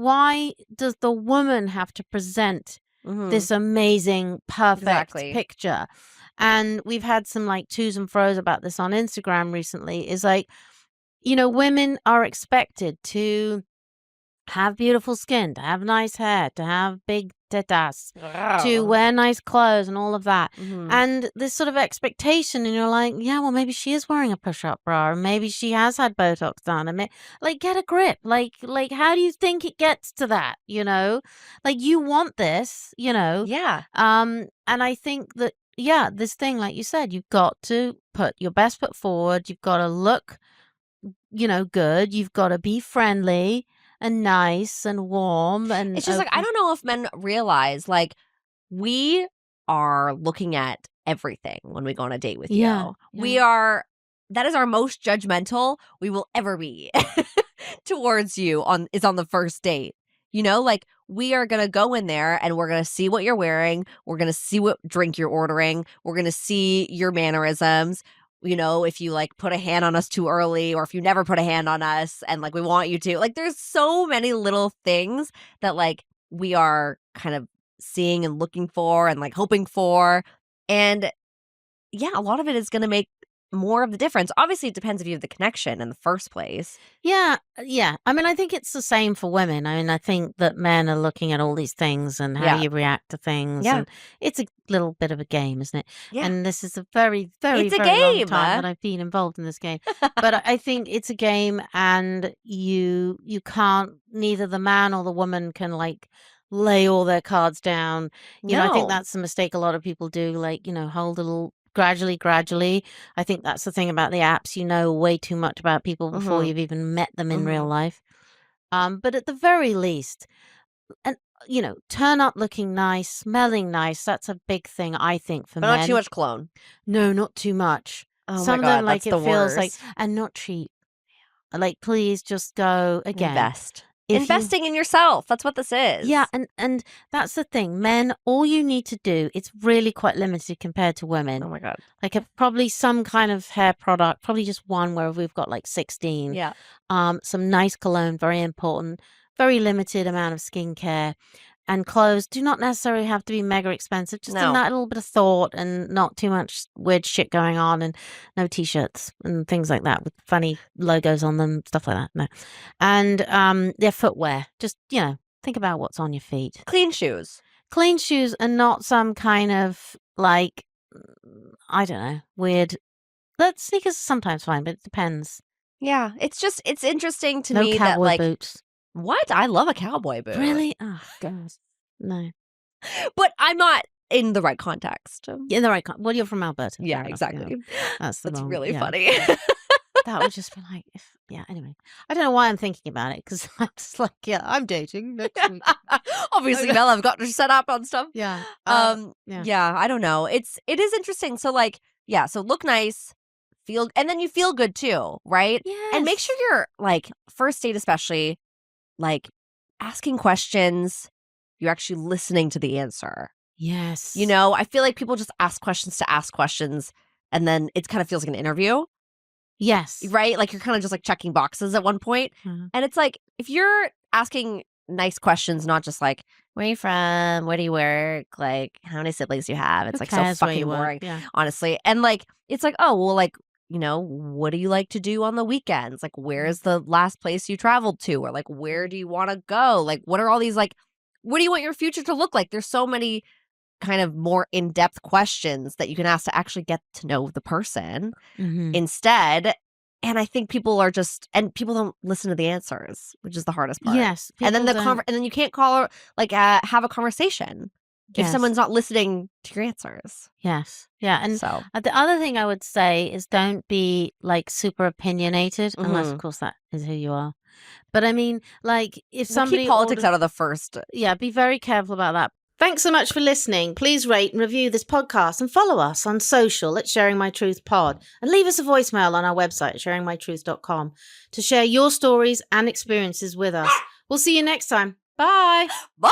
why does the woman have to present this amazing, perfect picture? And we've had some like twos and fro's about this on Instagram recently, is like, you know, women are expected to have beautiful skin, to have nice hair, to have big tetas, to wear nice clothes and all of that. And this sort of expectation, and you're like, yeah, well, maybe she is wearing a push-up bra, and maybe she has had Botox done. And like, get a grip. Like, how do you think it gets to that? You know, like you want this, you know? Yeah. And I think that, yeah, this thing, like you said, you've got to put your best foot forward. You've got to look, you know, good. You've got to be friendly and nice and warm. And it's just like, I don't know if men realize, like, we are looking at everything when we go on a date with you. That is our most judgmental we will ever be towards you on the first date. You know, like, we are going to go in there and we're going to see what you're wearing. We're going to see what drink you're ordering. We're going to see your mannerisms. You know, if you like put a hand on us too early, or if you never put a hand on us and like we want you to, like, there's so many little things that like we are kind of seeing and looking for and like hoping for. And yeah, a lot of it is going to make more of the difference. Obviously, it depends if you have the connection in the first place. Yeah. I mean, I think it's the same for women. I mean, I think that men are looking at all these things and how you react to things. And it's a little bit of a game, isn't it? Yeah. And this is a very, very, very long time that I've been involved in this game. But I think it's a game, and you can't, neither the man or the woman can like lay all their cards down. You know, I think that's the mistake a lot of people do, like, you know, hold a little gradually. I think that's the thing about the apps. You know way too much about people before you've even met them in real life. But at the very least, and you know, turn up looking nice, smelling nice. That's a big thing, I think, for men. Not too much cologne. No, not too much. Oh Some my God, of them, like, that's it the feels worst. like, and not cheap. Like, please just go again. Invest. Investing in yourself. That's what this is. Yeah, and that's the thing. Men, all you need to do, it's really quite limited compared to women. Oh my God. Like probably some kind of hair product, probably just one, where we've got like 16. Yeah. Some nice cologne, very important. Very limited amount of skincare. And clothes do not necessarily have to be mega expensive. Just a little bit of thought and not too much weird shit going on, and no t-shirts and things like that with funny logos on them, stuff like that. No. And their footwear. Just, you know, think about what's on your feet. Clean shoes. Clean shoes, and not some kind of like, I don't know, weird. That sneakers are sometimes fine, but it depends. Yeah. It's just, it's interesting to me that like boots. What? I love a cowboy boot. Really? Oh, God. No. But I'm not in the right context. In the right context. Well, you're from Alberta. Yeah, exactly. Yeah. That's really funny. That would just be like, anyway. I don't know why I'm thinking about it, because I'm just like, yeah, I'm dating next week. Obviously, Mel, I've got her set up on stuff. Yeah. Yeah, I don't know. It is interesting. So like, yeah, so look nice, and then you feel good too, right? Yes. And make sure you're like, first date especially, like asking questions, you're actually listening to the answer. Yes. You know, I feel like people just ask questions to ask questions, and then it kind of feels like an interview. Yes. Right? Like you're kind of just like checking boxes at one point. And it's like, if you're asking nice questions, not just like, where are you from? Where do you work? Like, how many siblings do you have? It's like so fucking boring, honestly. And like, it's like, oh, well, like, you know, what do you like to do on the weekends? Like, where's the last place you traveled to? Or like, where do you want to go? Like, what are all these, like, what do you want your future to look like? There's so many kind of more in-depth questions that you can ask to actually get to know the person instead. And I think people are just, and people don't listen to the answers, which is the hardest part. Yes. And then and then you can't call her, like, have a conversation if someone's not listening to your answers. Yes. Yeah. And so the other thing I would say is, don't be like super opinionated, unless of course that is who you are. But I mean, like, if somebody keep politics out of the first. Yeah, be very careful about that. Thanks so much for listening. Please rate and review this podcast, and follow us on social at Sharing My Truth Pod, and leave us a voicemail on our website at sharingmytruth.com to share your stories and experiences with us. We'll see you next time. Bye. Bye.